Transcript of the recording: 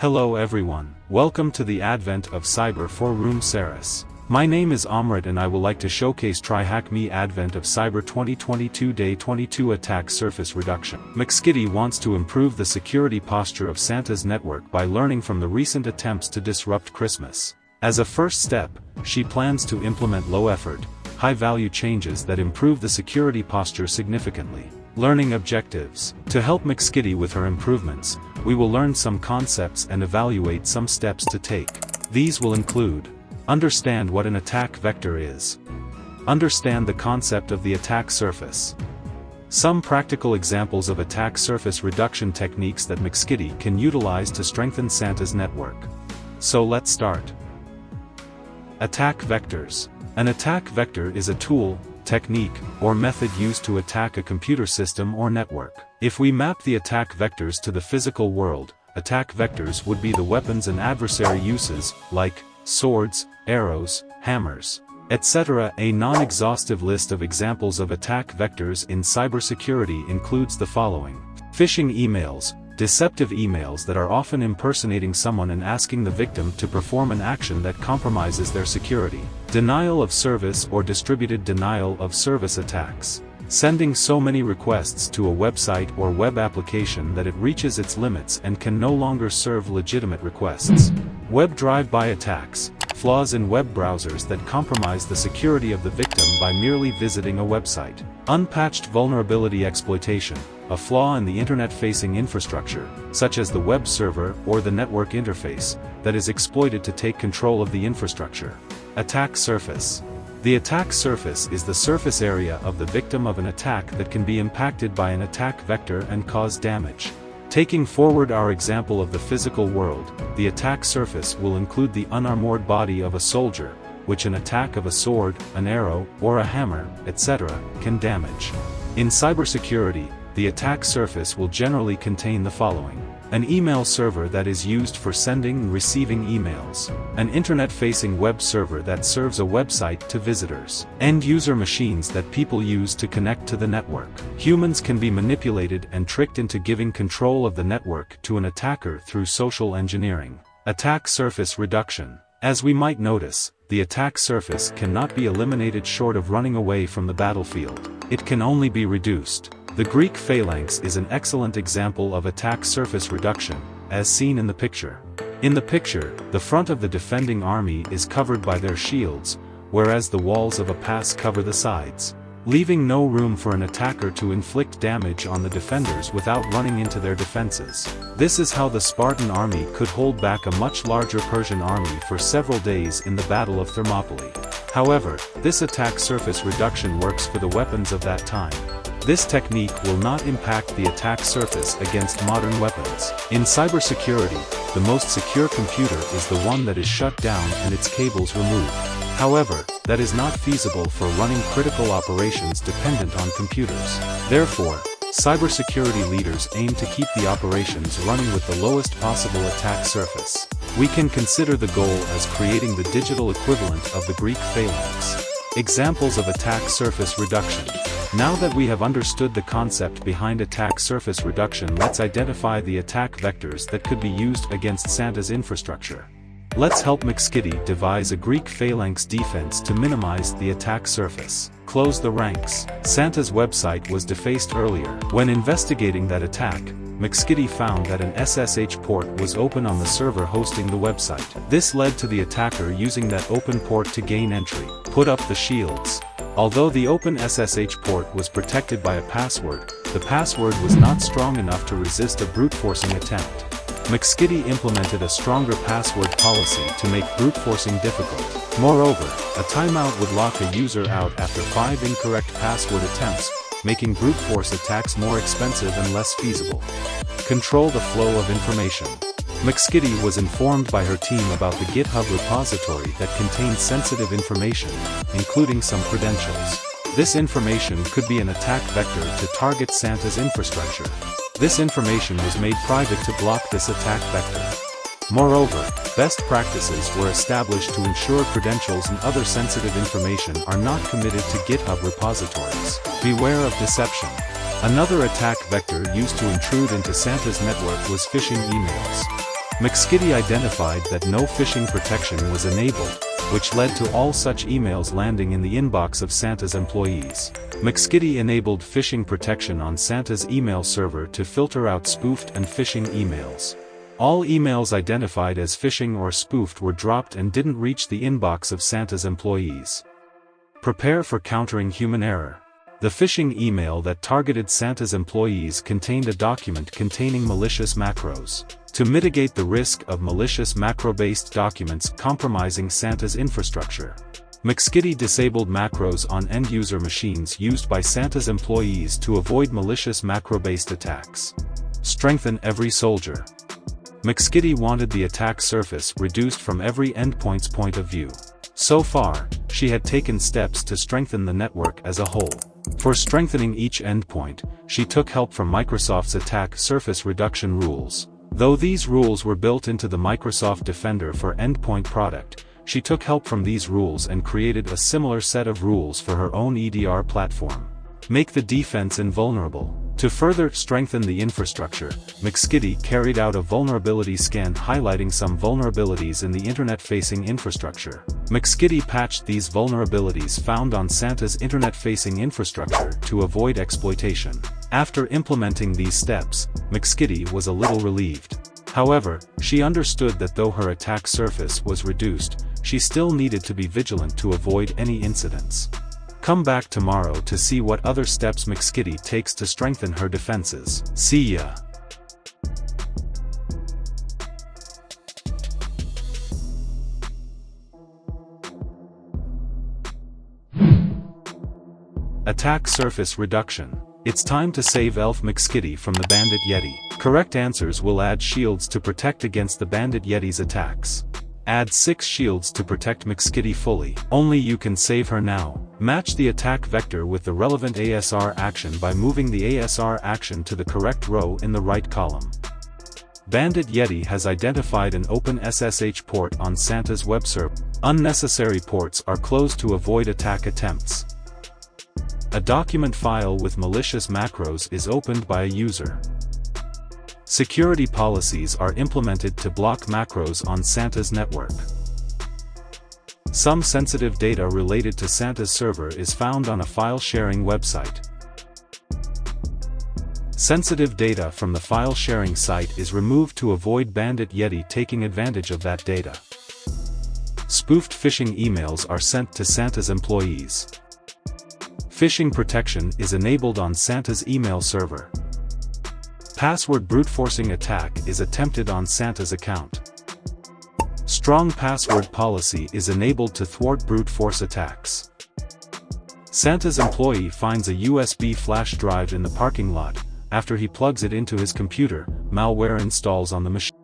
Hello everyone, welcome to the advent of Cyber for Room Saris. My name is Amrit and I will like to showcase TryHackMe advent of Cyber 2022 Day 22 attack surface reduction. McSkitty wants to improve the security posture of Santa's network by learning from the recent attempts to disrupt Christmas. As a first step, she plans to implement low-effort, high-value changes that improve the security posture significantly. Learning objectives. To help McSkitty with her improvements, we will learn some concepts and evaluate some steps to take. These will include: understand what an attack vector is. Understand the concept of the attack surface. Some practical examples of attack surface reduction techniques that McSkitty can utilize to strengthen Santa's network. So let's start. Attack vectors. An attack vector is a tool, technique, or method used to attack a computer system or network. If we map the attack vectors to the physical world, attack vectors would be the weapons an adversary uses, like swords, arrows, hammers, etc. A non-exhaustive list of examples of attack vectors in cybersecurity includes the following: phishing emails, deceptive emails that are often impersonating someone and asking the victim to perform an action that compromises their security. Denial of service or distributed denial of service attacks. Sending so many requests to a website or web application that it reaches its limits and can no longer serve legitimate requests. Web drive-by attacks. Flaws in web browsers that compromise the security of the victim by merely visiting a website. Unpatched vulnerability exploitation. A flaw in the internet-facing infrastructure, such as the web server or the network interface, that is exploited to take control of the infrastructure. Attack surface. The attack surface is the surface area of the victim of an attack that can be impacted by an attack vector and cause damage. Taking forward our example of the physical world, the attack surface will include the unarmored body of a soldier, which an attack of a sword, an arrow, or a hammer, etc., can damage. In cybersecurity, the attack surface will generally contain the following: an email server that is used for sending and receiving emails, an internet-facing web server that serves a website to visitors, end-user machines that people use to connect to the network. Humans can be manipulated and tricked into giving control of the network to an attacker through social engineering. Attack surface reduction. As we might notice, the attack surface cannot be eliminated short of running away from the battlefield. It can only be reduced. The Greek phalanx is an excellent example of attack surface reduction, as seen in the picture. In the picture, the front of the defending army is covered by their shields, whereas the walls of a pass cover the sides, leaving no room for an attacker to inflict damage on the defenders without running into their defenses. This is how the Spartan army could hold back a much larger Persian army for several days in the Battle of Thermopylae. However, this attack surface reduction works for the weapons of that time. This technique will not impact the attack surface against modern weapons. In cybersecurity, the most secure computer is the one that is shut down and its cables removed. However, that is not feasible for running critical operations dependent on computers. Therefore, cybersecurity leaders aim to keep the operations running with the lowest possible attack surface. We can consider the goal as creating the digital equivalent of the Greek phalanx. Examples of attack surface reduction. Now that we have understood the concept behind attack surface reduction, let's identify the attack vectors that could be used against Santa's infrastructure. Let's help McSkitty devise a Greek phalanx defense to minimize the attack surface. Close the ranks. Santa's website was defaced earlier. When investigating that attack, McSkitty found that an SSH port was open on the server hosting the website. This led to the attacker using that open port to gain entry. Put up the shields. Although the open SSH port was protected by a password, the password was not strong enough to resist a brute-forcing attempt. McSkitty implemented a stronger password policy to make brute-forcing difficult. Moreover, a timeout would lock a user out after 5 incorrect password attempts, making brute force attacks more expensive and less feasible. Control the flow of information. McSkitty was informed by her team about the GitHub repository that contained sensitive information, including some credentials. This information could be an attack vector to target Santa's infrastructure. This information was made private to block this attack vector. Moreover, best practices were established to ensure credentials and other sensitive information are not committed to GitHub repositories. Beware of deception. Another attack vector used to intrude into Santa's network was phishing emails. McSkitty identified that no phishing protection was enabled, which led to all such emails landing in the inbox of Santa's employees. McSkitty enabled phishing protection on Santa's email server to filter out spoofed and phishing emails. All emails identified as phishing or spoofed were dropped and didn't reach the inbox of Santa's employees. Prepare for countering human error. The phishing email that targeted Santa's employees contained a document containing malicious macros. To mitigate the risk of malicious macro-based documents compromising Santa's infrastructure, McSkitty disabled macros on end-user machines used by Santa's employees to avoid malicious macro-based attacks. Strengthen every soldier. McSkitty wanted the attack surface reduced from every endpoint's point of view. So far, she had taken steps to strengthen the network as a whole. For strengthening each endpoint, she took help from Microsoft's attack surface reduction rules. Though these rules were built into the Microsoft Defender for Endpoint product, she took help from these rules and created a similar set of rules for her own EDR platform. Make the defense invulnerable. To further strengthen the infrastructure, McSkitty carried out a vulnerability scan highlighting some vulnerabilities in the internet-facing infrastructure. McSkitty patched these vulnerabilities found on Santa's internet-facing infrastructure to avoid exploitation. After implementing these steps, McSkitty was a little relieved. However, she understood that though her attack surface was reduced, she still needed to be vigilant to avoid any incidents. Come back tomorrow to see what other steps McSkitty takes to strengthen her defenses. See ya! Attack surface reduction. It's time to save Elf McSkitty from the Bandit Yeti. Correct answers will add shields to protect against the Bandit Yeti's attacks. Add 6 shields to protect McSkitty fully. Only you can save her now. Match the attack vector with the relevant ASR action by moving the ASR action to the correct row in the right column. Bandit Yeti has identified an open SSH port on Santa's web server. Unnecessary ports are closed to avoid attack attempts. A document file with malicious macros is opened by a user. Security policies are implemented to block macros on Santa's network. Some sensitive data related to Santa's server is found on a file-sharing website. Sensitive data from the file-sharing site is removed to avoid Bandit Yeti taking advantage of that data. Spoofed phishing emails are sent to Santa's employees. Phishing protection is enabled on Santa's email server. Password brute-forcing attack is attempted on Santa's account. Strong password policy is enabled to thwart brute force attacks. Santa's employee finds a USB flash drive in the parking lot. After he plugs it into his computer, malware installs on the machine.